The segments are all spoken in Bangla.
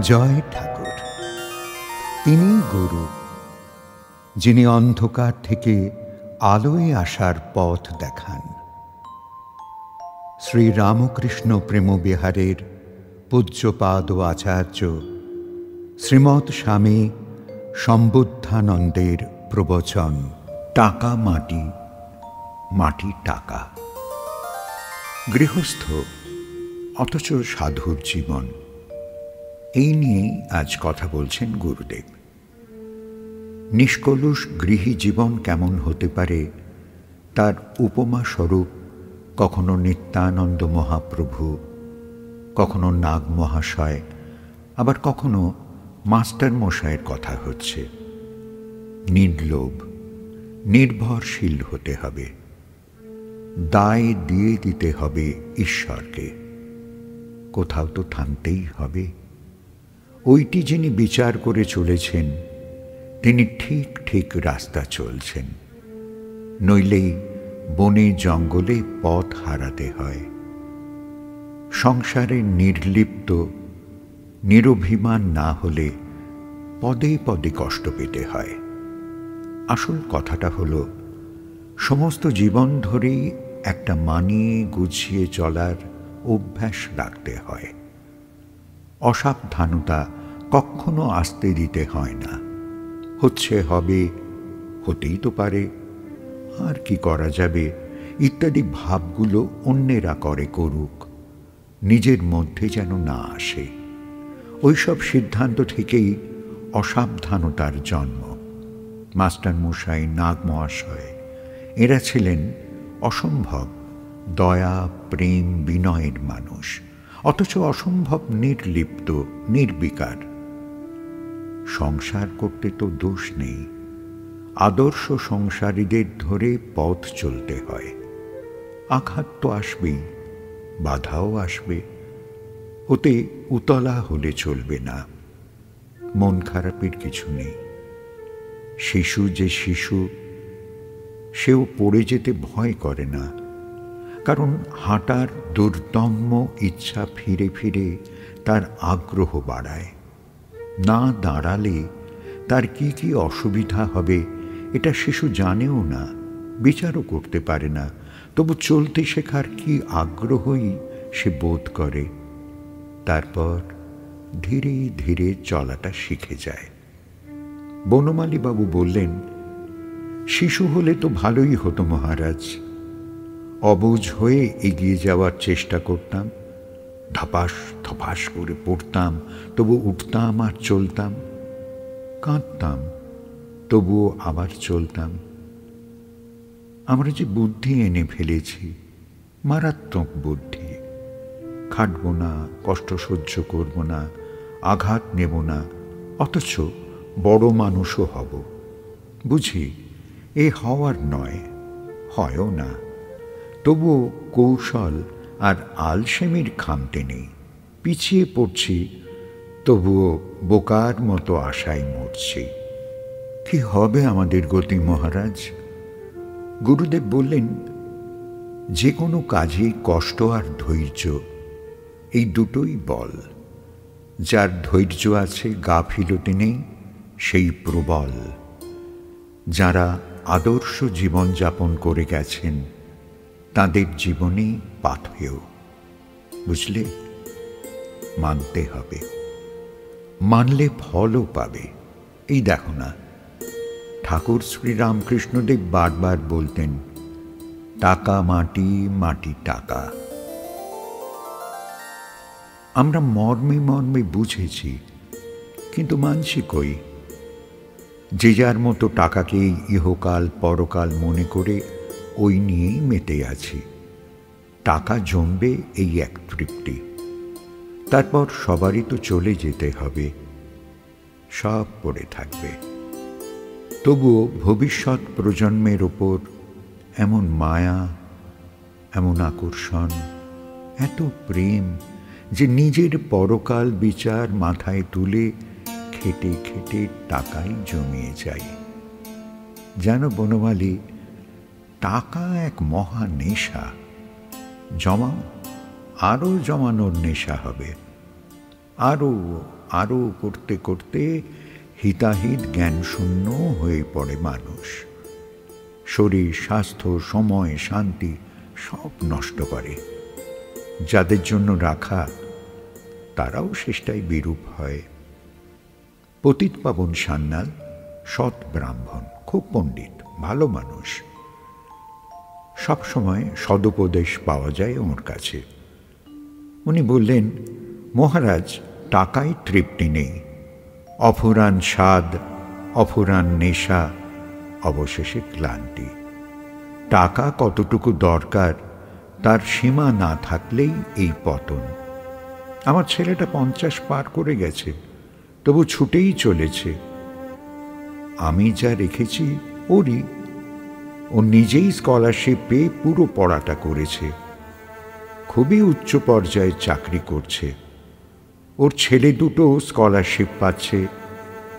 জয় ঠাকুর। তিনি গুরু, যিনি অন্ধকার থেকে আলোয় আসার পথ দেখান। শ্রী রামকৃষ্ণ প্রেমবিহারের পূজ্যপাদ ও আচার্য শ্রীমৎ স্বামী সম্বুদ্ধানন্দের প্রবচন টাকা মাটি, মাটি টাকা। গৃহস্থ অথচ সাধুর জীবন, এই নিয়েই আজ কথা বলছেন গুরুদেব। নিষ্কলুষ গৃহী জীবন কেমন হতে পারে তার উপমা স্বরূপ কখনো নিত্যানন্দ মহাপ্রভু, কখনো নাগ মহাশয়, আবার কখনো মাস্টার মশায়ের কথা হচ্ছে। নির্লোভ, নির্ভরশীল হতে হবে, দায় দিয়ে দিতে হবে ঈশ্বরকে। কোথাও তো থামতেই হবে। ওইটি যিনি বিচার করে চলেছেন তিনি ঠিক ঠিক রাস্তা চলছেন, নইলেই বনে জঙ্গলে পথ হারাতে হয়। সংসারে নির্লিপ্ত নিরভিমান না হলে পদে পদে কষ্ট পেতে হয়। আসল কথাটা হলো, সমস্ত জীবন ধরেই একটা মানিয়ে গুছিয়ে চলার অভ্যাস রাখতে হয়। অসাবধানতা কখনো আসতে দিতে হয় না। হচ্ছে হবে, হতেই তো পারে, আর কি করা যাবে ইত্যাদি ভাবগুলো অন্যেরা করে করুক, নিজের মধ্যে যেন না আসে। ওইসব সিদ্ধান্ত থেকেই অসাবধানতার জন্ম। মাস্টার মশাই, নাগ মহাশয়, এরা ছিলেন অসম্ভব দয়া, প্রেম, বিনয়ের মানুষ, অথচ অসম্ভব নির্লিপ্ত, নির্বিকার। সংসার করতে তো দোষ নেই, আদর্শ সংসারীদের ধরে পথ চলতে হয়। আঘাত তো আসবেই, বাধাও আসবে, ওতে উতলা হলে চলবে না। মন খারাপের কিছু নেই। শিশু যে শিশু, সেও পড়ে যেতে ভয় করে না, কারণ হাঁটার দুর্দম্য ইচ্ছা ফিরে ফিরে তার আগ্রহ বাড়ায়। না দাঁড়ালে তার কি কি অসুবিধা হবে এটা শিশু জানেও না, বিচারও করতে পারে না, তবু চলতে শেখার কি আগ্রহই সে বোধ করে। তারপর ধীরে ধীরে চলাটা শিখে যায়। বনমালীবাবু বললেন, শিশু হলে তো ভালোই হতো মহারাজ। অবুঝ হয়ে এগিয়ে যাওয়ার চেষ্টা করতাম, ধপাস ধপাস করে পড়তাম, তবু উঠতাম আর চলতাম, কাঁদতাম তবুও আবার চলতাম। আমরা যে বুদ্ধি এনে ফেলেছি, মারাত্মক বুদ্ধি। খাটব না, কষ্ট সহ্য করব না, আঘাত নেব না, অথচ বড় মানুষও হব। বুঝি এ হওয়ার নয়, হয়ও না, তবুও কৌশল আর আলসেমির খামতে নেই। পিছিয়ে পড়ছি, তবুও বোকার মতো আশায় মরছি। কি হবে আমাদের গতি মহারাজ? গুরুদেব বললেন, যে কোনো কাজে কষ্ট আর ধৈর্য, এই দুটোই বল। যার ধৈর্য আছে, গাফিলতি নেই, সেই প্রবল। যারা আদর্শ জীবনযাপন করে গেছেন তাদের জীবনেই পাথেয়। বুঝলে, মানতে হবে, মানলে ফলও পাবে। এই দেখো না, ঠাকুর শ্রী রামকৃষ্ণদেব বারবার বলতেন, টাকা মাটি, মাটি টাকা। আমরা মর্মে মর্মে বুঝেছি, কিন্তু মানছি কই? যে যার মতো টাকাকেই ইহকাল পরকাল মনে করে ওই নিয়েই মেতে আছি। টাকা জমবে, এই এক তৃপ্তি। তারপর সবারই তো চলে যেতে হবে, সব পড়ে থাকবে। তবুও ভবিষ্যৎ প্রজন্মের ওপর এমন মায়া, এমন আকর্ষণ, এত প্রেম যে নিজের পরকাল বিচার মাথায় তুলে খেটে খেটে টাকাই জমিয়ে যায়। জানো বনমালী, টাকা এক মহা নেশা। জমাও, আরও জমানোর নেশা হবে। আরও আরও করতে করতে হিতাহিত জ্ঞানশূন্য হয়ে পড়ে মানুষ। শরীর, স্বাস্থ্য, সময়, শান্তি সব নষ্ট করে। যাদের জন্য রাখা তারাও শেষটায় বিরূপ হয়। পতিতপাবন সান্যাল সৎ ব্রাহ্মণ, খুব পণ্ডিত, ভালো মানুষ। সবসময় সদুপদেশ পাওয়া যায় ওর কাছে। উনি বললেন, মহারাজ, টাকায় তৃপ্তি নেই, অফুরান স্বাদ, অফুরান নেশা, অবশেষে ক্লান্তি। টাকা কতটুকু দরকার তার সীমা না থাকলেই এই পতন। আমার ছেলেটা 50 পার করে গেছে, তবু ছুটেই চলেছে। আমি যা রেখেছি ওরই। ও নিজেই স্কলারশিপ পেয়ে পুরো পড়াটা করেছে, খুবই উচ্চ পর্যায়ে চাকরি করছে। ওর ছেলে দুটো স্কলারশিপ পাচ্ছে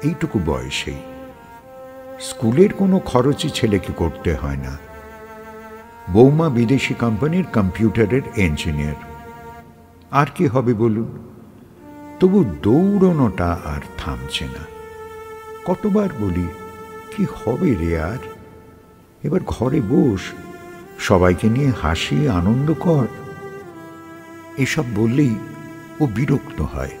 এইটুকু বয়সেই। স্কুলের কোনো খরচই ছেলেকে করতে হয় না। বৌমা বিদেশি কোম্পানির কম্পিউটারের ইঞ্জিনিয়ার। আর কি হবে বলুন? তবু দৌড়নোটা আর থামছে না। কতবার বলি, কি হবে রে আর? এবার ঘরে বস, সবাইকে নিয়ে হাসি আনন্দ কর। এসব বললেই ও বিরক্ত হয়।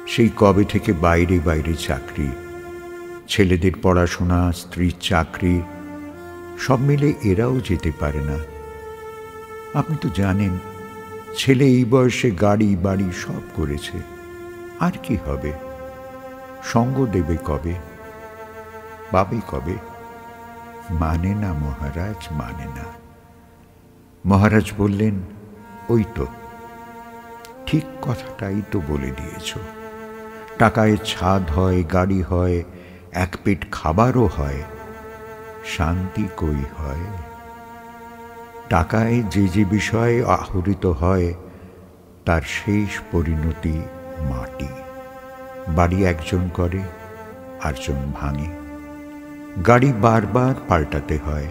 সেই কবে থেকে বাইরে বাইরে চাকরি, ছেলেদের পড়াশোনা, স্ত্রীর চাকরি, সব মিলে এরাও যেতে পারে না। আপনি তো জানেন, ছেলে এই বয়সে গাড়ি বাড়ি সব করেছে। আর কি হবে? সঙ্গ দেবে কবে, পাবে কবে? মানে না মহারাজ, মানে না। মহারাজ বললেন, ওই তো ঠিক কথাটাই তো বলে দিয়েছ। টাকায় ছাদ হয়, গাড়ি হয়, এক পেট খাবারও হয়, শান্তি কই হয়? টাকায় যে যে বিষয় আহরিত হয় তার শেষ পরিণতি মাটি। বাড়ি একজন করে, আরজন ভাঙে। গাড়ি বারবার পাল্টাতে হয়।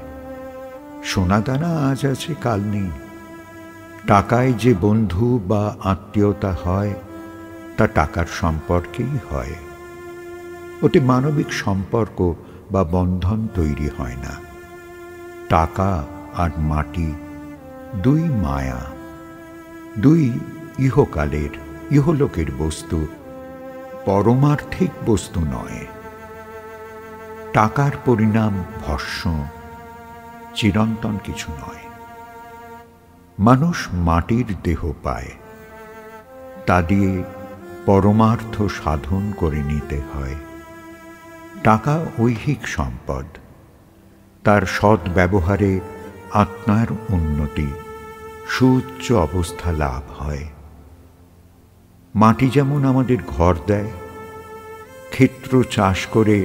সোনাদানা আজ আছে, কাল নেই। টাকায় যে বন্ধু বা আত্মীয়তা হয় তা টাকার সম্পর্কেই হয়। ওতে মানবিক সম্পর্ক বা বন্ধন তৈরি হয় না। টাকা আর মাটি দুই মায়া, দুই ইহকালের, ইহলোকের বস্তু, পরমার্থিক বস্তু নয়। টাকার পরিণাম ভস্ম, চিরন্তন কিছু নয়। মানুষ মাটির দেহ পায়, তা দিয়ে পরমার্থ সাধন করে নিতে হয়। টাকা ঐহিক সম্পদ, তার সৎ ব্যবহারে আত্মার উন্নতি, সুউচ্চ অবস্থা লাভ হয়। মাটি যেমন আমাদের ঘর দেয়, ক্ষেত্র চাষ করে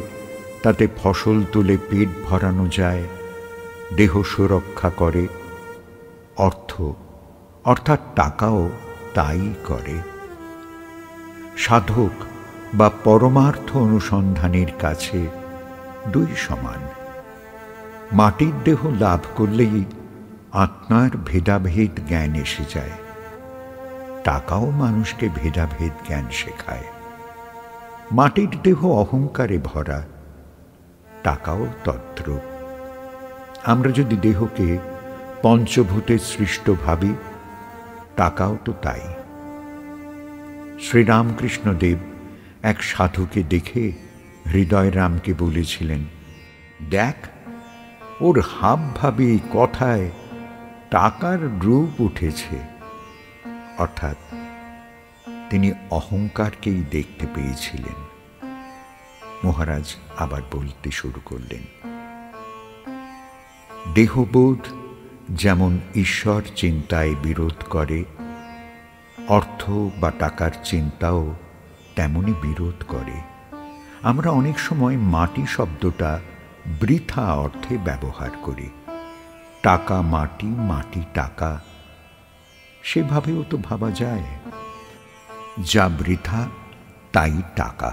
তাতে ফসল তুলে পেট ভরানো যায়, দেহ সুরক্ষা করে, অর্থ অর্থাৎ টাকাও তাই করে। সাধক বা পরমার্থ অনুসন্ধানের কাছে দুই সমান। মাটির দেহ লাভ করলেই আত্মার ভেদাভেদ জ্ঞান এসে যায়। টাকাও মানুষকে ভেদাভেদ জ্ঞান শেখায়। মাটির দেহ অহংকারে ভরা, টাকাও তদ্রূপ। আমরা যদি দেহকে পঞ্চভূতের সৃষ্ট ভাবি, টাকাও তো তাই। শ্রীরামকৃষ্ণদেব এক সাধুকে দেখে হৃদয় রামকে বলেছিলেন, দেখ, ওর হাব ভাবে, কথায় টাকার রূপ উঠেছে। অর্থাৎ তিনি অহংকারকেই দেখতে পেয়েছিলেন। মহারাজ আবার বলতে শুরু করলেন, দেহবোধ যেমন ঈশ্বর চিন্তায় বিরোধ করে, অর্থ বা টাকার চিন্তাও তেমনি বিরোধ করে। আমরা অনেক সময় মাটি শব্দটা বৃথা অর্থে ব্যবহার করি। টাকা মাটি, মাটি টাকা, সেভাবেও তো ভাবা যায়। যা বৃথা তাই টাকা,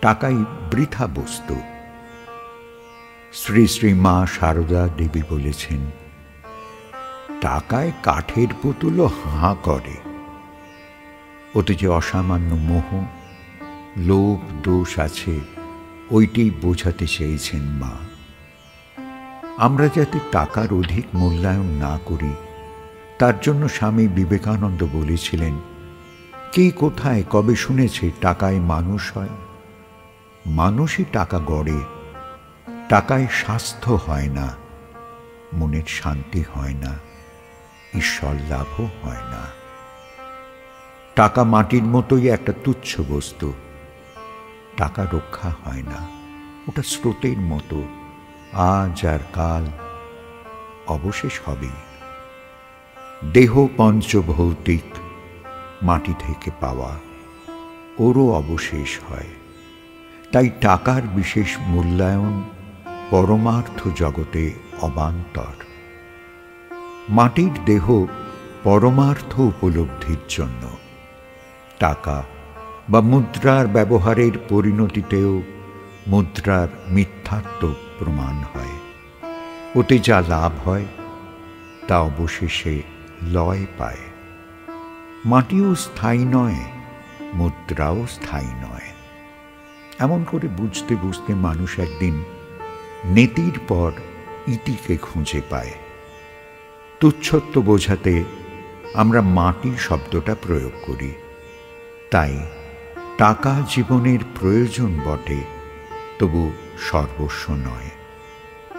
টাকাই বৃথা বস্তু। শ্রী শ্রী মা সারদা দেবী বলেছেন, টাকায় কাঠের পুতুলও হাঁ করে। ওতে যে অসামান্য মোহ, লোভ, দোষ আছে, ওইটাই বোঝাতে চেয়েছেন মা। আমরা যাতে টাকার অধিক মূল্যায়ন না করি, তার জন্য স্বামী বিবেকানন্দ বলেছিলেন, কে কোথায় কবে শুনেছে টাকায় মানুষ হয়? মানুষই টাকা গড়ে। টাকায় স্বাস্থ্য হয় না, মনের শান্তি হয় না, ঈশ্বর লাভও হয় না। টাকা মাটির মতোই একটা তুচ্ছ বস্তু। টাকা রক্ষা হয় না, ওটা স্রোতের মতো, আজ আর কাল অবশেষ হবেই। দেহ পঞ্চভৌতিক, মাটি থেকে পাওয়া, ওরও অবশেষ হয়। তাই টাকার বিশেষ মূল্যায়ন পরমার্থ জগতে অবান্তর। মাটির দেহ পরমার্থ উপলব্ধির জন্য। টাকা বা মুদ্রার ব্যবহারের পরিণতিতেও মুদ্রার মিথ্যাত্ব প্রমাণ হয়। ওতে যা লাভ হয় তা অবশেষে লয় পায়। মাটিও স্থায়ী নয়, মুদ্রাও স্থায়ী নয়। এমন করে বুঝতে বুঝতে মানুষ একদিন নেতির পর ইতিকে খুঁজে পায়। তুচ্ছত্ব বোঝাতে আমরা মাটি শব্দটা প্রয়োগ করি। তাই টাকা জীবনের প্রয়োজন বটে, তবু সর্বস্ব নয়।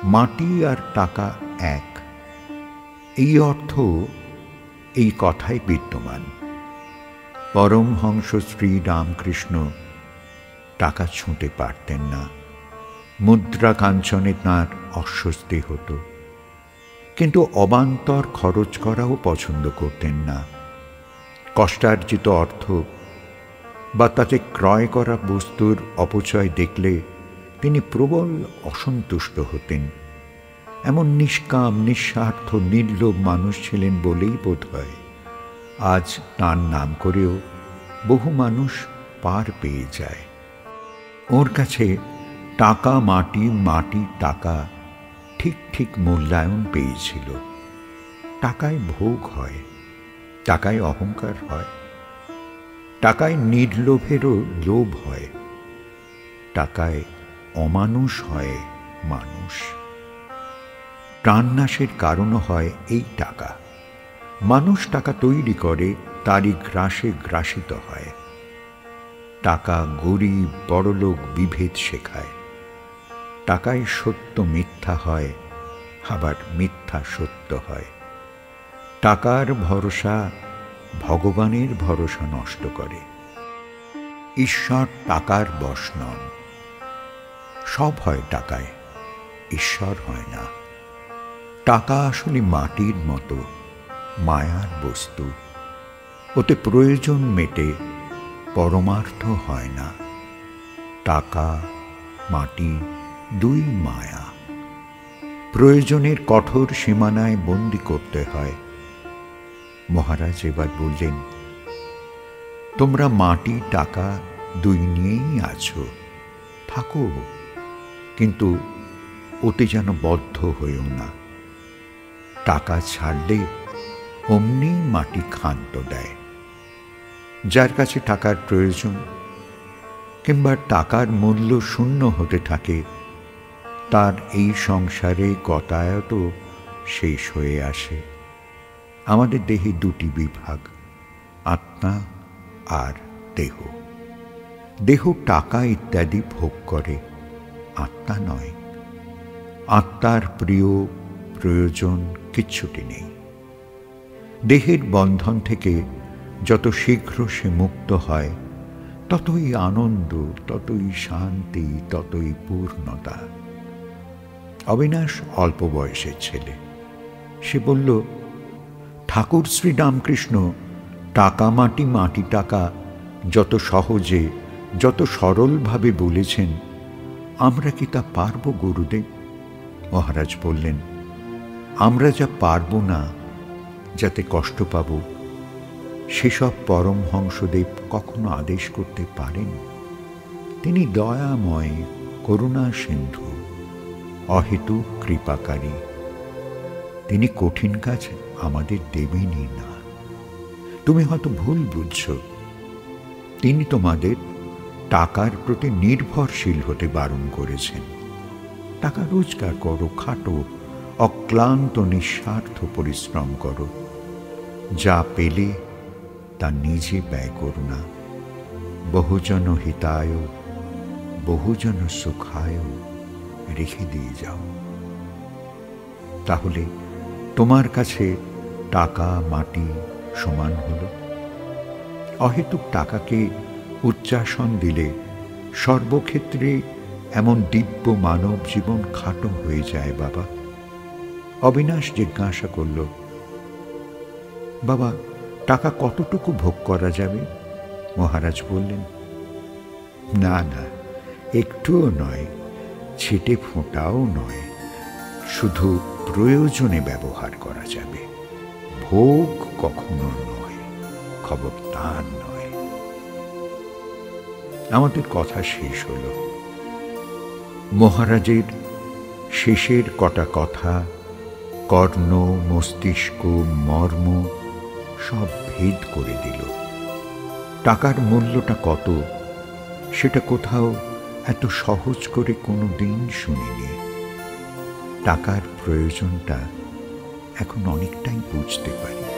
মাটি আর টাকা এক, এই অর্থ এই কথায় বিদ্যমান। পরমহংস শ্রী রামকৃষ্ণ টাকা ছুঁতে পারতেন না। মুদ্রা কাঞ্চনে তাঁর অস্বস্তি হতো, কিন্তু অবান্তর খরচ করাও পছন্দ করতেন না। কষ্টার্জিত অর্থ বা তাতে ক্রয় করা বস্তুর অপচয় দেখলে তিনি প্রবল অসন্তুষ্ট হতেন। এমন নিষ্কাম, নিঃস্বার্থ, নির্লোভ মানুষ ছিলেন বলেই বোধ হয় আজ তাঁর নাম করেও বহু মানুষ পার পেয়ে যায়। ওর কাছে টাকা মাটি, মাটি টাকা ঠিক ঠিক মূল্যায়ন পেয়েছিল। টাকায় ভোগ হয়, টাকায় অহংকার হয়, টাকায় নির্লোভেরও লোভ হয়, টাকায় অমানুষ হয় মানুষ। প্রাণনাশের কারণও হয় এই টাকা। মানুষ টাকা তৈরি করে, তারই গ্রাসে গ্রাসিত হয়। টাকা গরিব বড়লোক বিভেদ শেখায়। টাকায় সত্য মিথ্যা হয়, আবার মিথ্যা সত্য হয়। টাকার ভরসা ভগবানের ভরসা নষ্ট করে। ঈশ্বর টাকার বশ নন। সব হয় টাকায়, ঈশ্বর হয় না। টাকা আসলে মাটির মতো, মায়ার বস্তু। ওতে প্রয়োজন মেটে, পরমার্থ হয় না। টাকা মাটি দুই মায়া। প্রয়োজনের কঠোর সীমানায় বন্দি করতে হয়। মহারাজ এবার বললেন, তোমরা মাটি টাকা দুই নিয়েই আছো, থাকো, কিন্তু ওতে যেন বদ্ধ হয়েও না। টাকা ছাড়লে অমনি মাটি ক্ষান্ত দেয়। যার কাছে টাকার প্রয়োজন কিংবা টাকার মূল্য শূন্য হতে থাকে, তার এই সংসারে গতায়ত শেষ হয়ে আসে। আমাদের দেহে দুটি বিভাগ, আত্মা আর দেহ। দেহ টাকা ইত্যাদি ভোগ করে, আত্মা নয়। আত্মার প্রিয় প্রয়োজন কিচ্ছুটি নেই। দেহের বন্ধন থেকে যত শীঘ্র সে মুক্ত হয়, ততই আনন্দ, ততই শান্তি, ততই পূর্ণতা। অবিনাশ অল্প বয়সের ছেলে। সে বলল, ঠাকুর শ্রী রামকৃষ্ণ টাকা মাটি, মাটি টাকা যত সহজে, যত সরলভাবে বলেছেন, আমরা কি তা পারব গুরুদেব? মহারাজ বললেন, আমরা যা পারব না, যাতে কষ্ট পাব, সেসব পরমহংসদেব কখনো আদেশ করতে পারেন? তিনি দয়াময়, করুণা সিন্ধু, অহেতুক কৃপাকারী। তিনি কঠিন কাজ আমাদের দেবেনই না। তুমি হয়তো ভুল বুঝছ, তিনি তোমাদের টাকার প্রতি নির্ভরশীল হতে বারণ করেছেন। টাকা রোজগার করো, খাটো, অক্লান্ত নিঃস্বার্থ পরিশ্রম করো। যা পেলে তা নিজে ব্যয় করো না। বহুজন হিতায় বহুজন সুখায় রেখে দিয়ে যাও। তাহলে তোমার কাছে টাকা মাটি সমান হল। অহেতুক টাকাকে উচ্চাসন দিলে সর্বক্ষেত্রে এমন দিব্য মানব জীবন খাটো হয়ে যায় বাবা। অবিনাশ জিজ্ঞাসা করল, বাবা, টাকা কতটুকু ভোগ করা যাবে? মহারাজ বললেন, না না, একটুও নয়, ছিটে ফোঁটাও নয়, শুধু প্রয়োজনে ব্যবহার করা যাবে, ভোগ কখনো নয়, খবরদার নয়। আমাদের কথা শেষ হল। মহারাজের শেষের কটা কথা কর্ণ, মস্তিষ্ক, মর্ম সব ভেদ করে দিল। টাকার মূল্যটা কত সেটা কোথাও এত সহজ করে কোনো দিন শুনিনি। টাকার প্রয়োজনটা এখন অনেকটাই বুঝতে পারি।